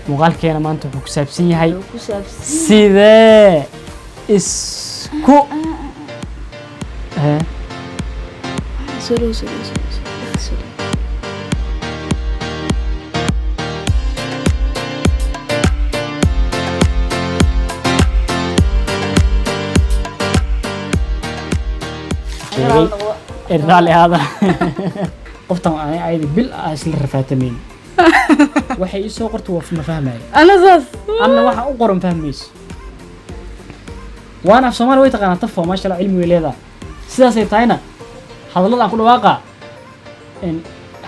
muuqaalkeena maanta wuxuu ku saabsan yahay sidee isku الرالي هذا قفتهم أنا عادي بالأصل رفعتمين waxay soo qorto waa fahmay ana waxa u qoran fahmays waana Soomaali way taqaan tafo ma sha Allah cilmi leeda sidaas ay taayna hadalada aan ku dhawaaqa in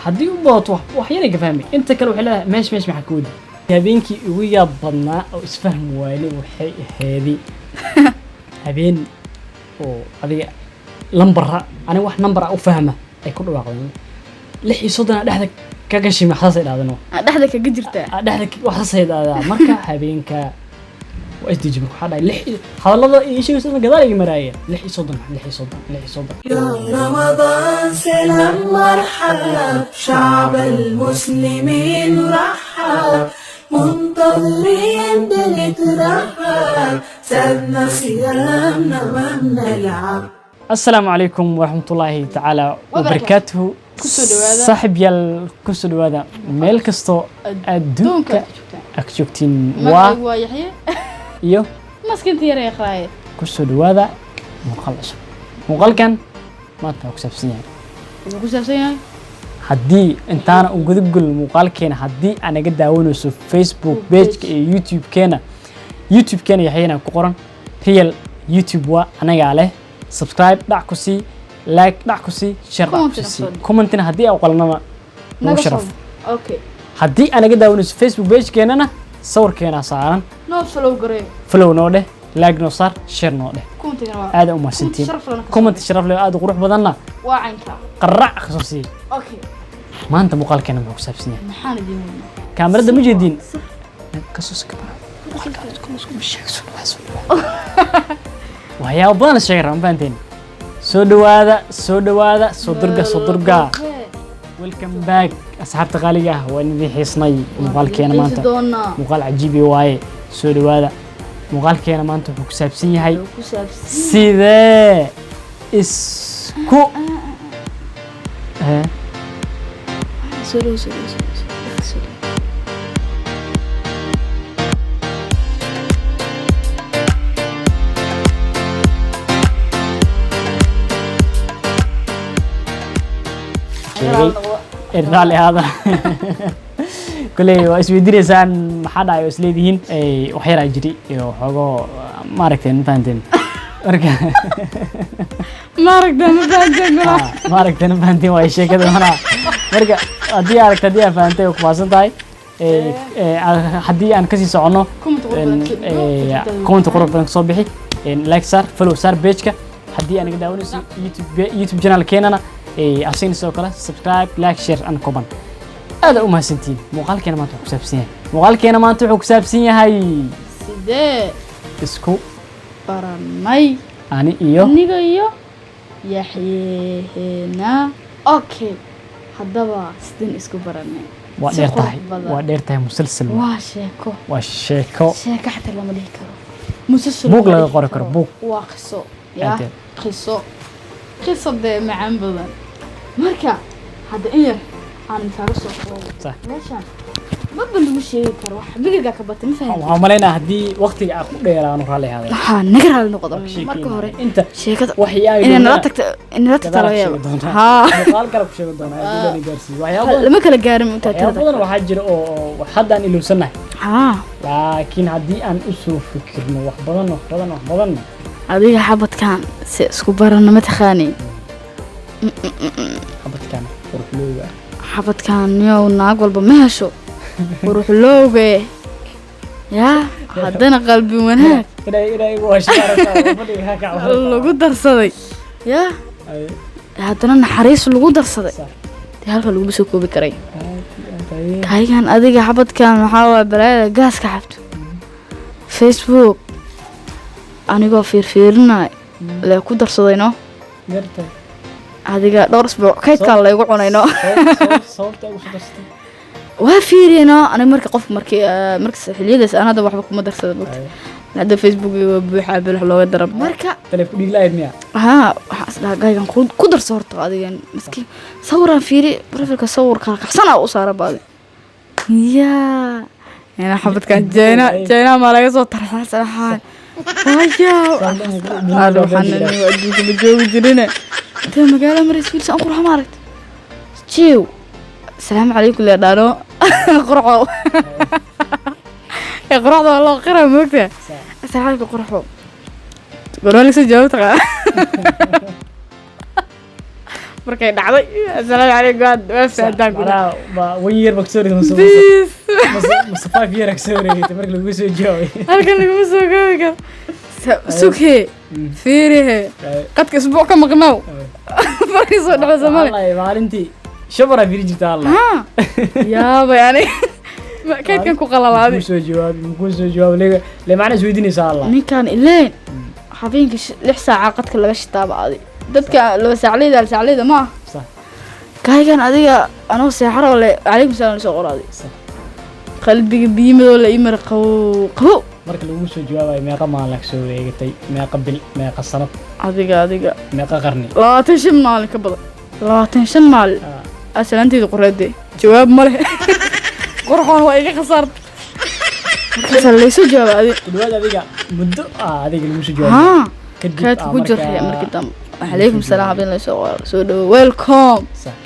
hadii u booto wax yar ka fahmay inta kale waxa leedahay meesh maxaa ku wadi habeenkii ugu yaab badnaa oo isfahm waayay waxay ahayd habeen oo adiga lambar ana wax number u fahma ay ku dhawaaqeen 6 dhexda kaga shima xasaas ilaadano dhexda kaga jirta dhexda wax saydaada marka habeenka waa isdijib waxa dhaay hadalada iyo sheegaysa gadaal iga maraaya 6 يا رمضان سلام مرحبا شعب المسلمين رحب منتظرين بنترحب سابنا صيامنا ونلعب. السلام عليكم ورحمة الله تعالى وبركاته. صاحب يال كسر هذا ميل كستو الدنك أكشوكتين يحيى يو مسكين تيري يا خاي كسر هذا مقال كان ما تأكسب سنين حدي انت أنا وجود قل مقال كان حدي أنا قد أقوله في فيسبوك بيج يوتيوب كان يحيينا كقرن هي اليوتيوب وأنا عليه سبسكرايب دعكسي لايك دعكسي شير دعكسي كومنتنا هدي أو قلنا نشرف أوكي هدي أنا قد أقوله في فيسبوك بيج كان أنا صور كان صارن نو فلو قري فلو نوده لايك نصار شير نوده هذا أم سنتين كومنت شرف له هذا قروح بدلنا وعنك قرع خصوصي أوكي ما أنت مقال كان بوكسب سنين محل دين كاميرا ده مجدين كسوس كبار وهي أبان الشجرة ما فهمتين سودوادا صدرقة ويلكم باك أصحاب تغالية وإني حصني مقال كينا ما أنت مقال عجيبي واي سودوادا مقال كينا ما أنت بوكسب سنين هاي سيدا اسكو سوري الرالي هذا كله اسمي دريسان محد عيو سليدين اي وحير اجري وحوغو ماركتين فانتين ماركتين فانتين واي شيء كده هنا مركا ادي aragta adi faantay ku baasantahay hadii aan kasi socono comment qorob soo bixi like sar follow sar page-ka hadii aan iga daawanayso youtube channel keenana asigna soo kala subscribe like share and comment aad u mahadsantiin muuqaalkeena maanta wuxuu ku saabsan yahay sidee isku baranay aniga iyo yaxyeena okay haddaba sideen isku baranay waa dheertahay musalsal waa sheeko xataa lama dhihi karo musalsal buug laga qori karo buug waa qiso dee macaan badan marka hadda in yar aan kaaga soo qoro meeshaan maba lagu sheegi karo wax bigiga ka batay ma fahmin waxaan maleynaa haddii waqtiga aan ku dheeraano raalli haaday waxaa naga raalli noqdo marka hore inta sheekada waxyaabo inala tagta laga yaabo muuqaal kale ku sheegi doonaa hadii la gaarsiiyo waxyaabo lama kala gaarin inta tirada badan waxaa jira oo haddaan ilowsanahay laakiin haddii aan u soo fikirno wax badan adiga xabadkan si isku barana ma taqaani xabadkan yow naag walba ma hesho ruux loobe ya haddana qalbi wanaag lagu darsaday ya haddana naxariis lagu darsaday dee halka laguma soo koobi karay kaygan adiga xabadkan waxaa waa balaayada gaaska xabto facebook anigoo fiirfiirinay lee ku darsadayno adiga dhowr isbuuc kaydkaan laygu cunayno waa fiirina aniga marka qof markii xiliyadaas aan hadda waxba kuma darsada bogta hadda Facebook waa buuxa bil looga darab marka telefoon dhiglayd miya waxa isla gaygan ku darso horta adigan miskiin sawiraan fiiri profilka sawirka kaxsana u saara baad yaa أنا حبيت كان جينا ما لا يصوت ترى سرحان واجا هذا حنني وأديك بجو جرينا أنت ما قال مريض فيل سأنقر حمارت تشيو السلام عليكم يا دارو قرعوا يا قرعوا والله قرع مكتة السلام عليكم قرعوا تقولون لي سجاوب ترى markay dhacday assalaamu calaykum waa faadaan kula one year baksoorid masa 5 year baksoorid markii lagu soo joogay halkan lagu soo goobay sukhe fiirihe qadka isbuuc ka maqnaaw markii soo dhaxay Soomaali wallahi maalintii shabara fiiri jirta Allah yaa bayani kaydkan ku qalalaaday ku soo jawaab le macna isweydiinaysa Allah ninkan ileen habeenkii 6 saac qadka laga shitaabaaday dadka loo saacleyda ma صح kaygan adiga anoo seexaro le alaykum salaam soo qoraaday صح qalbiga biimado la imar qaw marka lagu soo jawaabay meeqa maalin soo wareegtay meeqa bil meeqa sanad adiga meeqa qarni 25 maalin ka badan 25 maalin asalaanteedu qoraade jawaab ma leh qorxoon waa iga khasart marka la soo jawaabay dhawaad adiga muddo adiga lagu soo jawaabay kadib ku jirtay markii dambe عليكم السلام بين الله سو ويلكم صح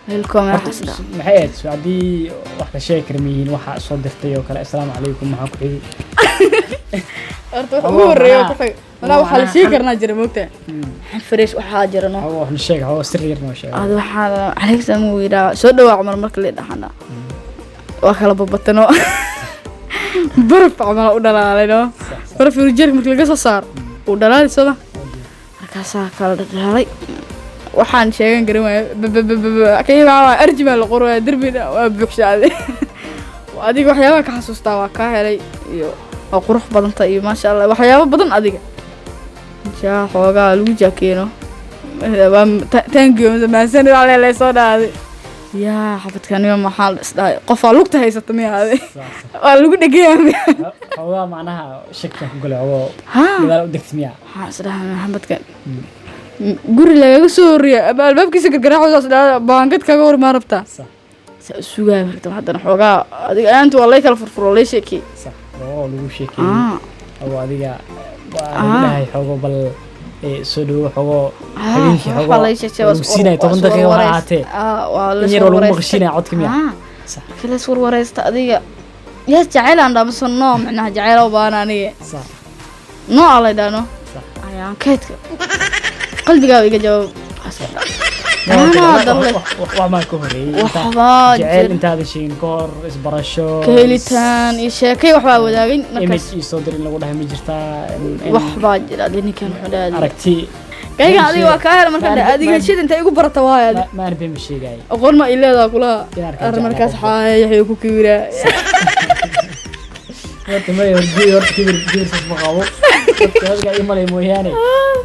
ويلكم يا حسنا maxay su'aadii wax ka sheekarmiin waxa soo dirtay oo kale assalaamu calaykum maxaan ku xigay horta ugu horeeyo ku xig ana waxa la sheekarna jira moogta fresh waxa jirano wax la sheeg oo sir yar noo sheeg aad waxa عليك سلام wiira soo dhawaa Umar marka la dhaxana waa kala babatano barf amal u dhalaalayno barf urjeer marka laga soo saar u dhalaalay soo kaasaa kala dhaqaalay waxaan sheegan garan waay kayba arjima la qoray darbina waa buuxshaaday adiga waxyaabo ka xasuustaa waa ka helay iyo qurux badanta iyo ma sha Allah waxyaabo badan adiga jaa xoogaa lagu jaakeeno thank you ma san la soo dhaaday yaa xabadkani ma xal isdhaay qof lugta haysata miyaade waa lagu dhageeyay xoogaa macnaha shakka ku galay oo gadaal u degtimiya isdhaay maxamedkan guri laga soo riyo albaabkiisa gargaraaxo isdhaay baangad kaga war ma rabtaa suugaa markaa haddana xoogaa adiga aantu waa lay kala furfuro lay sheekay sax oo lagu sheekay oo adiga ilaahay xoogo bal soo dhawo xoogo habeenkii xoogo siinay 10 daqiiqo waa aatee waa la soo wareystay maqshinay codka miya sax kala soo wareystay adiga yaa jacayl aan dhaamsan noo macnaha jacayl oo baan aniga sax noo alaydaano sax ayaan kaydka qalbiga iga jawaab أنا ضل وما كهري وحباج جعل أنت هذا الشيء كور إسبرشو كهلتان إيشاكي وحباج وداعين مركز يصدر اللي قلها مجرتا وحباج لأني كان حداد أركتي كاي قاعد وكاهر مركز هذه الشيء أنت يقول برا توايد ما نبي مشي جاي أقول ما إلا ذا كلها المركز حاي يحيوكو كبيرة ما يرجع كبير سبقاو هذا إيمال إيموياني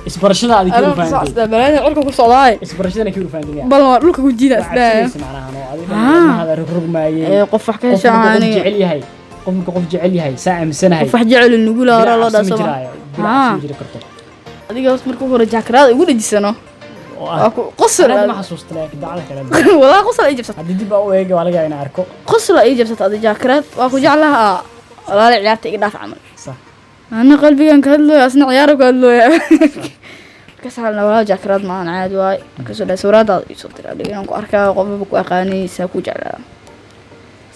إسبرشنا هذه كيلو فاندي أصلا بلاد عركو كصلاة إسبرشنا كيلو فاندي بالله لوك وجينا أصلا هذا ركرب معي قف حكي شعاني جعلي هاي قف جعلي هاي ساعة من سنة هاي قف جعل النقول هذا الله ده سما هذيك أوس مركو رجع كراد يقول جسنا قصر ما حسوست لك دعالك كلام والله قصر أي جبسة هذي بقى ويجي ولا جاي نعركو قصر أي جبسة هذا جاكرات وأكو جعلها والله عيارتي إقداف عمل صح أنا قلبي كان كله أصنع عياره كله يا كسرنا ولا جاكرات معنا عاد واي كسرنا سورة يصوت عليه أنا كأركا قبل أغاني ساكو جعلها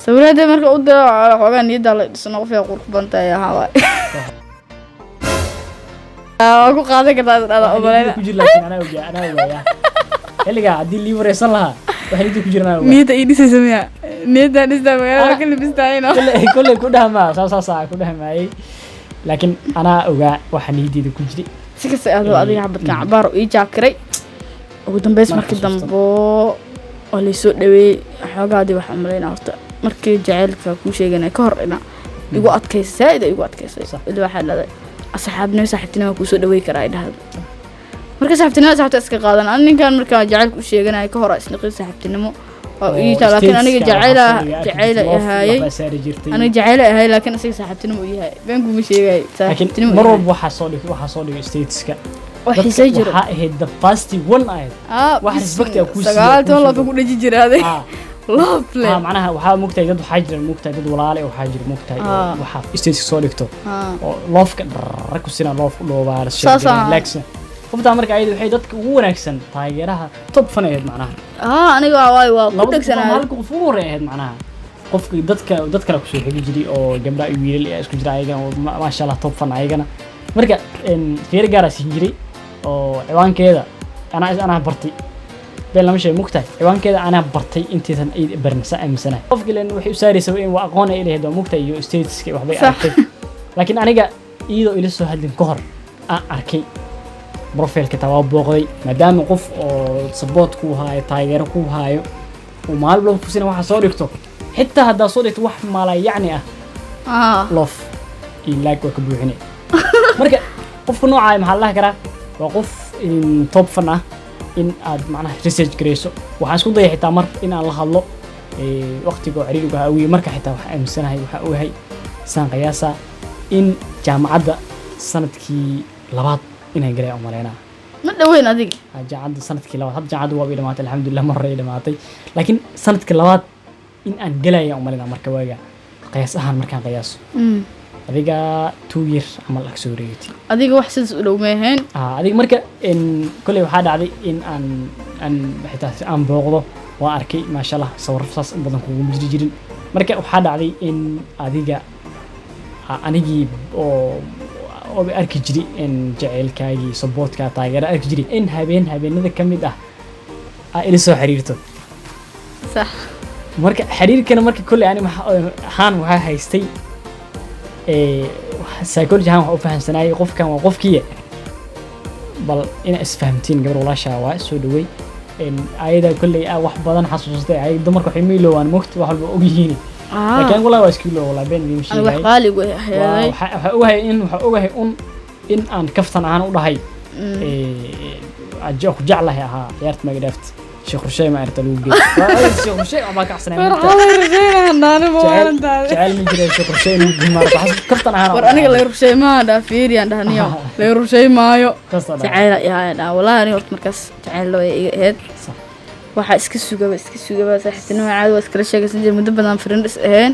سورة ده مركب أودا على حاجة يدا سنقف في غرفة بنتا يا هواي أكو قاعدة كذا هذا أبغى كوجر لكن أنا ويا اللي قاعد دي اللي وريسن لها وحيد كوجرنا ميتا إيدي سميها ميتا نسدا ما كل بستعينه كل كلها ما صح كلها ما أي لكن أنا وجا وحنيدي ذي كوجري سكس هذا أضيع عبد كعبار ويجا كري ودم بس مركز دمبو اللي سوق دوي حاجة دي وحملين عرفت مركز جعلك كل شيء جنا كهرنا يقعد كيس سائد يقعد كيس اللي واحد هذا أصحابنا صاحبتنا كل سوق دوي كرايد هذا مركز صاحبتنا صاحبت أسكت قادنا أني كان مركز جعلك كل شيء جنا كهرة سنقول صاحبتنا مو laakiin aniga jacayl ahaayay aniga jacayl ahaayay laakiin asiga saaxiibtinimo uu yahay beenku ma sheegay saaxiibtinimo mar walba waxaa soo dhigay stateska wax xiisay jiro waxa ahayd the first one ahayd wax respect ku sagaal toon laba ku dhaji jiraaday lovely macnaha waxaa mugtay dad waxaa jira mugtay dad walaale waxaa jira mugtay waxa stateska soo dhigto oo loofka dhar ku sina loof dhoobaar sheegay qofta marka ay waxay dadka ugu wanaagsan taageeraha top fan ahayd macnaha aniga waa ku dhagsanahay halka qof ugu horeeyay macnaha qofka dadka ku soo xigi jiray oo gabdha iyo wiilal ay isku jira ayagana ma sha Allah top fan ayagana marka fiir gaar ah jiray oo ciwaankeeda ana bartay beel lama sheeg mugtay ciwaankeeda ana bartay intiisan ay barnasa aaminsanay qofka leen waxay u saaraysaa in waa aqoon ay leeyahay mugtay iyo stateska waxbay arkay laakiin aniga iyadoo ila soo hadlin ka hor aan arkay profilka taa booqday maadaama qof oo support ku haayo taageero ku haayo oo maalmo ku sina waxa soo dhigto xitaa hadaa soo dhigto wax maalay yacni love like waa ka buuxinay marka qofka noocaay maxaa la karaa waa qof top fan ah in aad macnaha research gareyso waxaan isku dayay xitaa mar in aan la hadlo waqtiga ciriiriga haawiye marka xitaa waxa aaminsanahay waxa uu yahay saan qiyaasa in jaamacadda sanadkii labaad inay galay umareena ma dhaweyn adiga jaamacadda sanadkii labaad hadda jaamacadda waa dhamaatay alxamdulillah mar ay dhamaatay laakiin sanadkii labaad in aan galay umareena marka waaga qiyaas ahaan markaan qiyaaso adiga 2 years amal ag soo wareegtay adiga wax sidaas u dhow meeheen adiga marka in kulay waxa dhacday in aan xitaa aan booqdo waa arkay ma sha Allah sawir faas badan kugu jirin marka waxa dhacday in adiga anigi oo arki jiray in jaceelkaagi supportka taageero arki jiray in habeenada kamid ah ila soo xiriirto sax marka xiriirkana marka kulay ani waxa haystay psychology ahaan waxa u fahamsanaayay qofkan waa qofkii bal ina isfahamtiin gabar walaasha waa soo dhaway ayada kulay wax badan xasuustay ay dumarku waxay meelowaan waqti wax walba og yihiin laakiin wala waa iskiilo wala been diimshi wax qaali weeyay waxa ogahay in aan kaftan aan u dhahay ajook jaclahay ahaa ciyaarta magadaft sheekh Rushay ma arta luuge sheekh Rushay ama ka xasnaa jacayl ma jiray sheekh Rushay luuge ma arta kaftan ahaan war aniga la Rushay ma dha fiiriyaan dhahniyo la Rushay maayo jacayl yaa walahi aniga markaas jacayl loo eed waxa iska sugaba saaxiibtinimo caadi waa iskala sheegaysan jiray muddo badan friends ahayn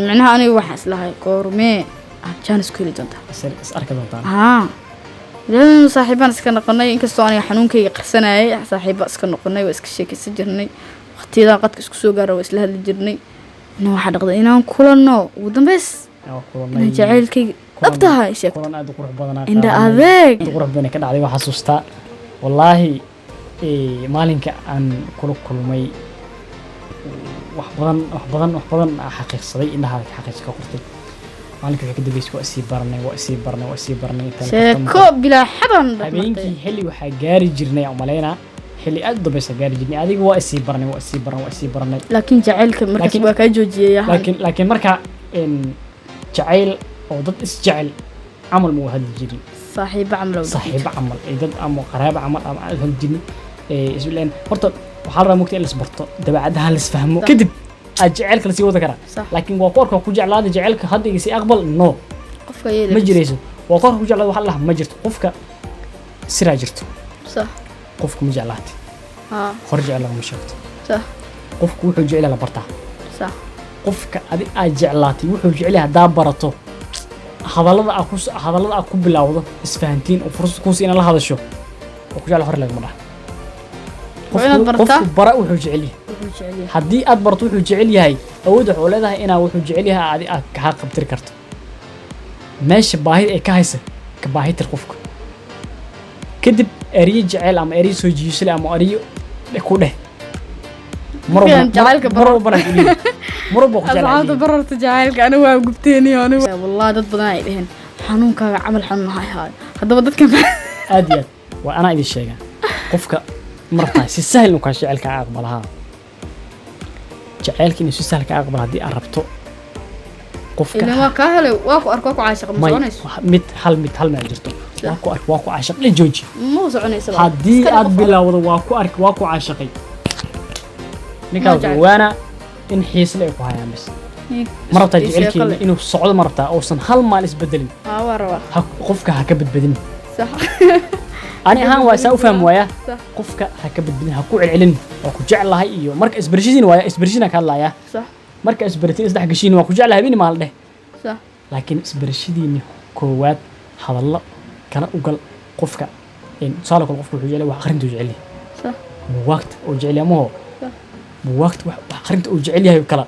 macnaha aniga waxa islahay koormee chance ku heli doonta is arka doonta leen saaxiibaan iska noqonay inkastoo aniga xanuunkayga qarsanayay saaxiiba iska noqonay waa iska sheekaysan jirnay waqtiyada qadka isku soo gaaro waa isla hadli jirnay waxa dhaqday inaan kulano ugu dambeys jaceelkayga dhabtahay sheekay kulan aad u qurux badan inda adeeg qurux badan ka dhacday waxa xasuustaa wallahi maalinka aan kula kulmay wax badan xaqiiqsaday indhaha xaqiiqo ka qortay maalinka ka dambeysay waa sii barnay sheeko bilaa xaban habeenkii xilli waxa gaari jirnay umaleena xilli aad dambaysa gaari jirnay adiga waa sii barnay laakiin jaceelka markaas waa ka joojiyay laakiin marka jaceyl oo dad is jecel amal muu hadli jirin صاحب عمل dad ama qaraabo amal ama hal jin isbilaan horta waxa la mugtay la barto dabacadaha la isfahmo kadib ajeelka la sii wada kara laakiin waa qorka ku jeclaada jeelka hadiga si aqbal no qofka yeelay ma jireyso waa qorka ku jeclaada waxa la ma jirto qofka sira jirto صح qofka ma jeclaatay hor jeclaada ma sheegto صح qofku wuxuu jecel la bartaa صح qofka adi jeclaatay wuxuu jecel yahay daa barato hadalada ku bilawdo isfahantiin oo fursad ku siina la hadasho oo ku jecel hor laga ma qofku bara wuxuu jecel yahay haddii aad barto wuxuu jecel yahay awood wuxuu leedahay inaa wuxuu jecel yahay adi aad ka qabtir karto meesha baahida ay ka haysa ka baahitir qofka kadib eriyo jecel ama eriyo soo jiisale ama eriyo ku dheh مربو أصحاب بررت جاهلك أنا وقفتيني أنا والله ضد بدنا يدهن حنون كا عمل حنون هاي هذا بدك كم أديت وأنا إذا الشيء قفك مرتاح سهل إنه كان شعلك أقبلها جعلك إنه سهل كأقبل هذه قربته قفك إنه ما كهله واقو أركوك عاشق مزونيس مت هل ما جرته واقو عاشق لجوجي مو زونيس هذه أد بلا وضع واقو عاشقي ninkaa jecel. waana in xiisle ay ku hayaan bis ma rabtaa jecelkeena inuu socdo ma rabtaa uusan hal maal isbedelin waa rabaa qofka ha ka badbadin sax ani ahaan waa saa u fahmi waaya صح qofka ha ka badbadin ha ku celcelin waa ku jeclahay iyo marka isbarashadiin waaya isbarashadiin ka hadlaaya صح marka isbaratiin isdhex gashiin waa ku jeclahay habeen maal dheh صح laakiin isbarashadiin koowaad hadallo kala ugal qofka in tusaale kale qofku wuxuu jecel wax akhrintu jecel yahay صح buugaagta oo jecel yahay maho صح buugaagta wax akhrinta uu jecel yahay kala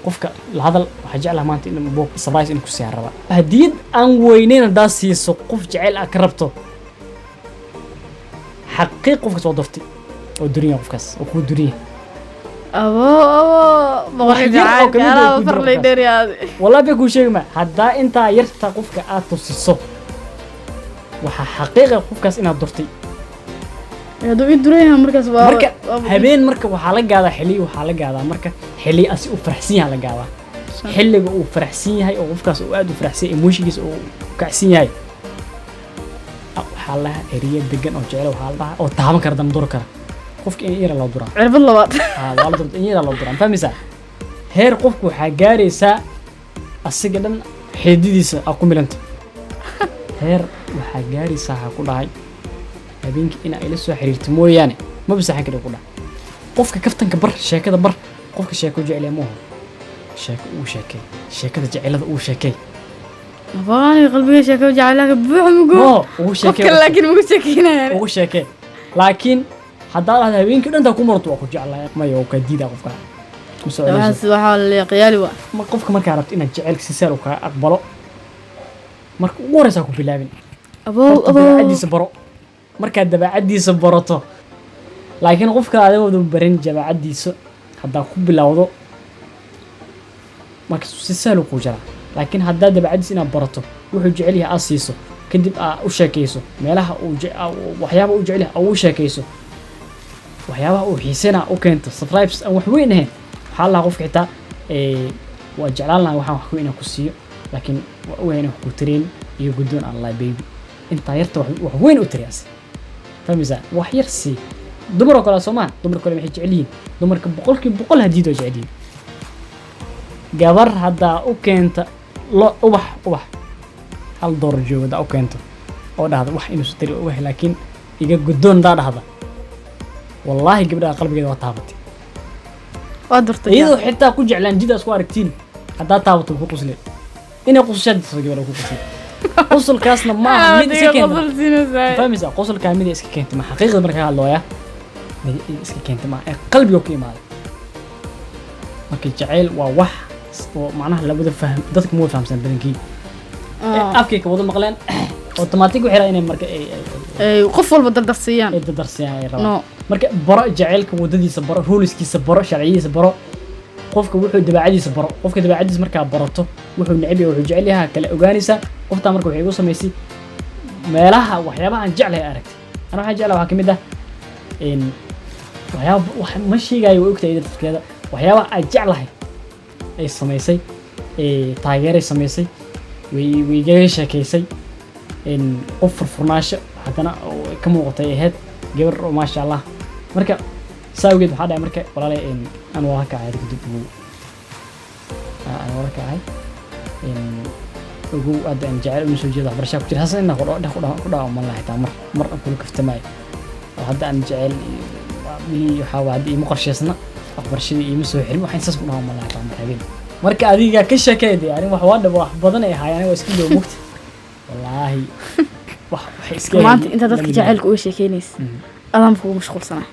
qofka la hadal waxa jeclahay maanta in buug surprise in ku sii raba hadiyad aan weyneyn hadaa siiso qof jecel ah ka rabto xaqiiq qofka soo daftay oo duniya qofkaas oo ku duniya abo boqorka Wax yar oo kamid ah jacayl ku farlay jiro dheeriyaad والله بيكون شيء ما هدا انت يرتا قفك اتوسيسو waxa xaqiiqa qofkaas inaad durtay haduu i durayha markaas waa marka habeen marka waxa la gaada xili waxa la gaada marka xili asi u farxsan yahay la gaada xiliga uu farxsan yahay oo qofkaas uu aad u farxsan emotionkiisa uu kacsan yahay waxa la eriya degan oo jecel waxa la oo taaban kara dan dur kara qofka in yar la dura cirbad labaad waa la durta in yar la dura fahmaysa heer qofku waxa gaaraysaa asiga dhan xididiisa ku milanta heer waxa gaaraysaa ha ku dhahay habeenkii ina ila soo xiriirto mooyaane ma bisaxan karo ku dhahay qofka kaftanka bar sheekada bar qofka sheeko jecel ma aha sheeko uu sheekay sheekada jecelada uu sheekay abaan qalbiga sheeko jacaylaha buuxa mugo oo uu sheekay qofka laakiin mugo sheekeynaa uu sheekay laakiin hadaa la habeenkii dhan ku marto waa ku jeclahay ma yoo ka diida qofka waxa la qiyaali waa ma qofka marka rabto inaad jecelka si sahal ka aqbalo marka ugu horeysa ku bilaabin dabeecadiisa baro markaad dabeecadiisa barato laakiin qofka adigoo barin dabeecadiisa hadaa ku bilowdo marka si sahal ku jira laakiin hadaa dabeecadiisa inaad barato wuxuu jecel yahay asiiso kadib aad u sheekayso meelaha uu waxyaabo uu jecel yahay u sheekayso waxyaabaha uu xiiseena u keento surprise aan wax weyn ahayn waxa la qofka xitaa waa jeclaan lahaa waxaan wax weyn ku siiyo laakiin weyn wax ku tireen iyo guddoon Allah baby inta yarta wax weyn u tiriyaas famisa wax yar si dumar kale Soomaa dumar kale waxay jecel yihiin dumarka boqol hadiido jecel yihiin gabar hadda u keenta lo ubax hal door joogda u keento oo dhahda wax inuu soo tiri wax laakiin iga guddoon dhahda wallahi gabadha qalbigeeda waa taabatay waa durtay iyadoo xitaa ku jeclaan jidaas ku aragtiin hadda taabato ku qusle inay qusashada soo gabadha ku qusle qusulkaasna ma aha mid iska keenta famisa qusulka mid iska keenta ma xaqiiqada marka hadlooya mid iska keenta ma qalbiga ku imaado marka jacayl waa wax oo macnaha labada faham dadka ma fahamsan badankii afkayga wada maqleen automatic waxay inay marka ay qof walba dardarsiyaan ay dardarsiyaan ay rabaan marka baro jaceelka wadadiisa baro ruliskiisa baro sharciyadiisa baro qofka wuxuu dabeecadiisa baro qofka dabeecadiisa marka barato wuxuu neceb yahay wuxuu jecel yahay kala ogaanaysa qofta marka waxay ugu sameysay meelaha waxyaabaha aan jeclahay aragtay ana waxaan jeclahay waxa kamid ah in waxyaabo wax ma sheegayo way ogtahay dadkeeda waxyaabaha aan jeclahay ay sameysay taageeray sameysay way gaga sheekaysay in qof furfurnaasho hadana ka muuqatay ahayd gabar oo ma sha Allah marka saawgeed waxa dhacay marka walaalay in aan waa ka ahayd kadib aan waa ka ahayd in ugu adan jacayl u soo jeedo waxbarasho ku jira hasan inna ku dhaw ma lahayd mar aan kula kaftamay oo hadda aan jacayl wili waxa waad ii qorsheysna waxbarashada ii soo xirin waxaan saas ku dhaw ma lahayd habeen marka adiga ka sheekeeday ani wax badan ay hayaan waa iska dhow mugti wallahi wax iska maanta inta dadka jacaylka u sheekeynaysa adam ku mashquulsana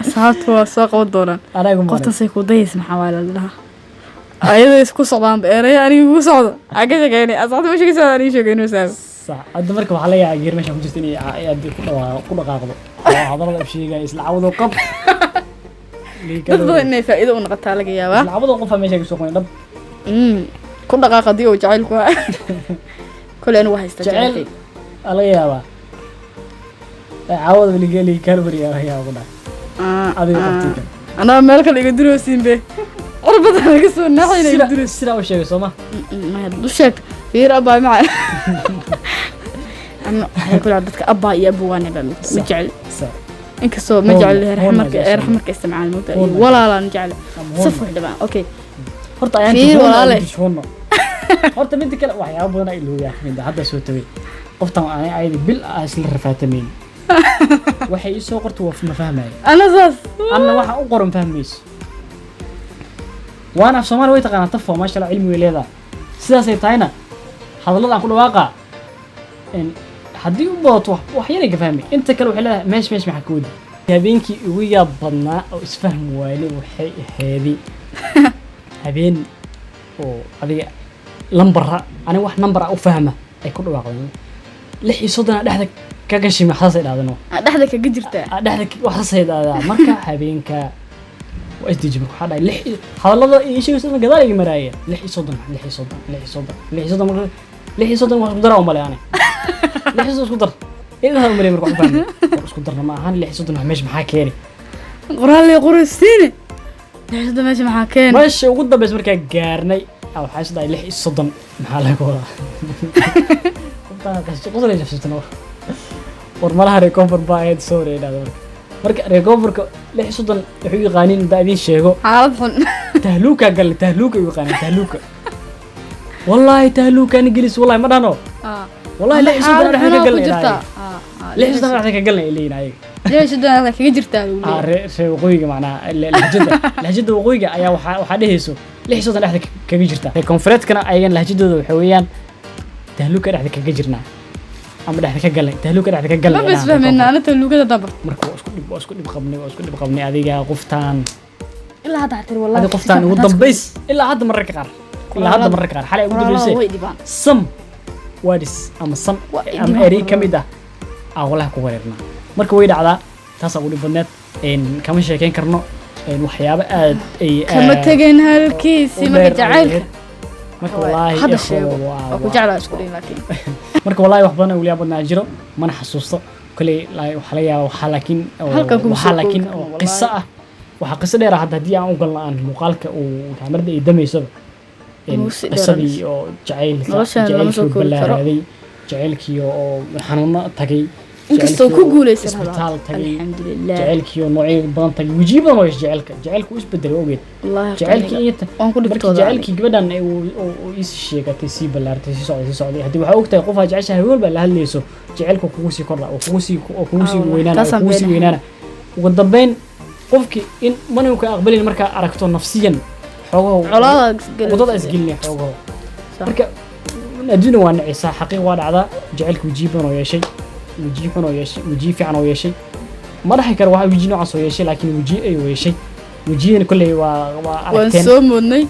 asxaabtu waa soo qaban doonaan qoftan say ku dayays maxaa waa la dhahaa ayada isku socdaan beeray anigu ugu socdo aga sheekeynay asxaabtu ma sheegaysaa anigu sheekeynay saab sax hadda marka waxa la yahay geer meesha ku jirta inay aad ku dhaqaaqdo hadalada u sheegay isla cawdo qab dad badan inay faa'iido u noqotaa laga yaabaa isla cawdo qof meesha ku soo qoyn dhab ku dhaqaaqadii oo jacaylku ah kule anigu haysta jacayl laga yaabaa cawdo waligeeli kalbariya ayaa ugu dhac adiga qabtiga ana meel kale iga diroosin be qorbada laga soo naxayna iga diroos sida u sheegay Soomaa ma du sheeg fiir abaa ma ana kula dadka abaa iyo abuwaana ba ma jecel inkastoo ma Hoon- jecel hoon raxmarka ma jecel. raxmarka isticmaal muddo Hoon ma walaalaan jecel hoon safar dhibaan okay horta ayaan Fiir walaale. tishoonno horta midda kale waxyaabo badan ay iloogaa kamid ah hadda soo tagay qoftan aan ayadi bil ah isla rafaatamayn waxay ii soo qorto waa ma fahmaayo ana saas anna waxa u qoran fahmayso waana af Soomaali way taqaanaa tafo maasha Allah cilmi way leedahay sidaas ay tahayna hadallada aan ku dhawaaqa in haddii u booto wax yar ay ka fahmay inta kale waxay leedahay meesh maxaa ka wadi habeenkii ugu yaab badnaa oo isfahm waayay waxay ahaydii habeen oo adiga lambarra ani wax number ah u fahma ay ku dhawaaqdeen 36 dhexda ka gashay maxaas ay dhaadano dhexda kaga jirtaa dhexda waxaas ay dhaadaa marka habeenka waa isdijib waxa dhaay hadallada iyo sheegaysa gadaal ay maraayeen 36 marka 36 wax ku dara oo maleeyane 36 isku dar ilaa u maleey marka u fahmay isku darna ma ahan 36 wax meesh maxaa keenay qoraal iyo qoraysiin dhexda meesha maxaa keen meesha ugu dambeys markaa gaarnay waxaa isdaay 36 maxaa laga wadaa qoftaan qosle jafsatano war malaha recover baa aad soo reedaado marka recoverka 36 wuxuu yaqaanin daadin sheego xaalad xun tahluuka gal tahluuka yaqaanin tahluuka wallahi tahluuka ni gelis wallahi ma dhano wallahi 36 dhexda ka galnay 36 dhexda ka galnay ilaa leeyahay dhexda kaga jirtaa ree waqooyiga macnaa lahjada waqooyiga ayaa waxa dhehayso 36 dhexda kaga jirta ee konfureedkana ayagan lahjadooda waxa weeyaan tahluuka dhexda kaga jirnaa ama dhexda ka galnay tahluuka dhexda ka galnay ma bas fahmayna ana tahluukada daba marka waa isku dhib qabnay adiga qoftaan ilaa hadda tir wallahi adiga qoftaan ugu dambeys ilaa hadda mararka qaar xalay ugu dambeysay sam wadis ama sam ama eri kamid ah wallahi ku wareernaa marka way dhacdaa taas ugu dhibadneed kama sheekeyn karno waxyaabo aad ay kama tageen halkiisi ma jacaylka marka wallahi hadda sheego waa ku jeclaa isku dhiin laakiin marka wallahi wax badan uu badnaa jiro mana xasuusto kale waxa la yaabo waxa laakiin oo qiso ah waxa qiso dheer hadda hadii aan u galno aan muuqaalka uu kaamirada ay damayso qisadii oo jacaylka balaaday jacaylkii oo xanuuno tagay inkastoo ku guuleysan isbitaal tagay alxamdulillah jacaylkii oo noocyo badan tagay wajiiban oo jacaylka u isbedelay ogeed jacaylkii waan ku dhibtooda jacaylkii gabadhan oo is sheegatay si balaartay si socday hadii waxa ogtahay qof jeceshahay walba la hadlayso jacaylku kugu sii kordha oo kugu sii weynaana ugu dambeyn qofkii in manuu ka aqbalin marka aragto nafsiyan xogaho wadada isgelin xogaho marka adduuna waa nacaysaa xaqiiq waa dhacdaa jacaylka wajiiban oo yeeshay وجي في عنو يشي ما راح يكره واحد وجي نوع صو يشي لكن وجي أي ويشي وجي كله ونسومني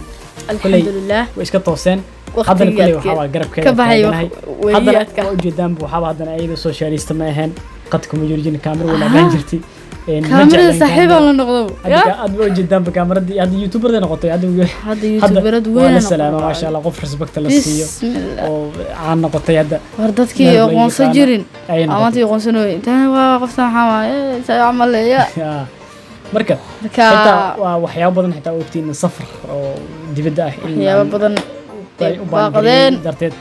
الحمد لله وإيش كتوسين هذا كله وحوا قرب كده هذا وجدان بوحوا هذا أيضا سوشياليست ما هن قد كم يجرين كاميرا ولا بنجرتي كاميرا صاحبة ولا نقضوا هذا جدا بكاميرا دي هذا يوتيوبر ده نقطة هذا يوتيوبر وين السلام ما شاء الله قف رسبكت للسيو عن نقطة هذا وردتك يقون سجرين أمانتي يقون سنوي تاني وقفتها حما عمل يا مركب حتى وحياة بدن حتى وقتين السفر أو دبدا وحياة بدن باقدين درتين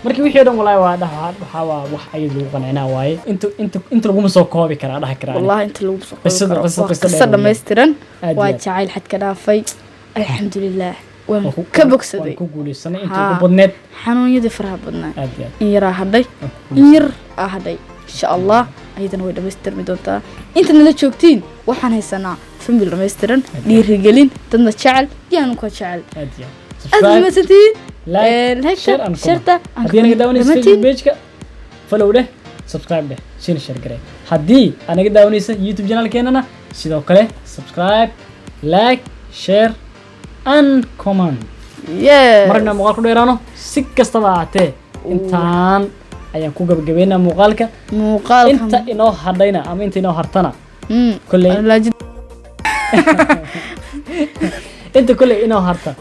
markii wixii dhan wallahi waa waxa wax ay lagu qanacnaa waaye inta lagu soo koobi karaa dhax karaa wallahi inta lagu soo koobi qisada dhameystiran waa jacayl xad ka dhaafay alxamdulillah waan ka bogsaday ku guuleysanay inta ugu badneed xanuunyadii faraha badnaa in yar hadhay in yar hadhay insha Allah ayadana way dhameystirmi doontaa inta nala joogtiin waxaan haysanaa family dhameystiran dhiirigelin dadna jecel yaanu ka jecel أزمة ستين لايك شير أنكم هدي أنا قدامي فيسبوك بيجك فولو ده سبسكرايب ده شير كره هدي أنا قدامي يوتيوب channel كأننا سيدو كله سبسكرايب لايك شير أن كومنت مرنا مقال كده يرانو سك استبعته إنتان أيام كوجا بجبينا مقالك أنت إنه هردينا أم أنت إنه هرتنا كله أنت كله إنه هرتا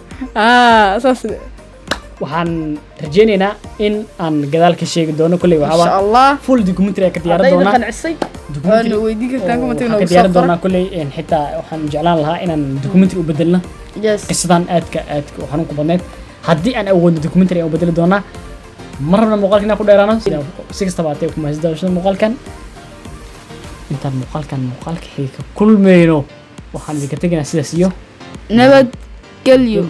أساس waxaan rajeynaynaa in aan gadaal ka sheegi doono kulay waxa insha Allah full documentary ka diyaarin doona documentary weydii kartaan kuma tagno ka diyaarin doona kulay in xitaa waxaan jeclaan lahaa inaan documentary u bedelno qisadan aadka waxaan ku badneed haddii aan awoodno documentary aan u bedeli doonaa marna muuqaalkina ku dheeraano sida 6 ku maasida muuqaalkan intaan muuqaalka xiga ka kulmayno waxaan idinka tegaynaa sidaas iyo nabadgelyo.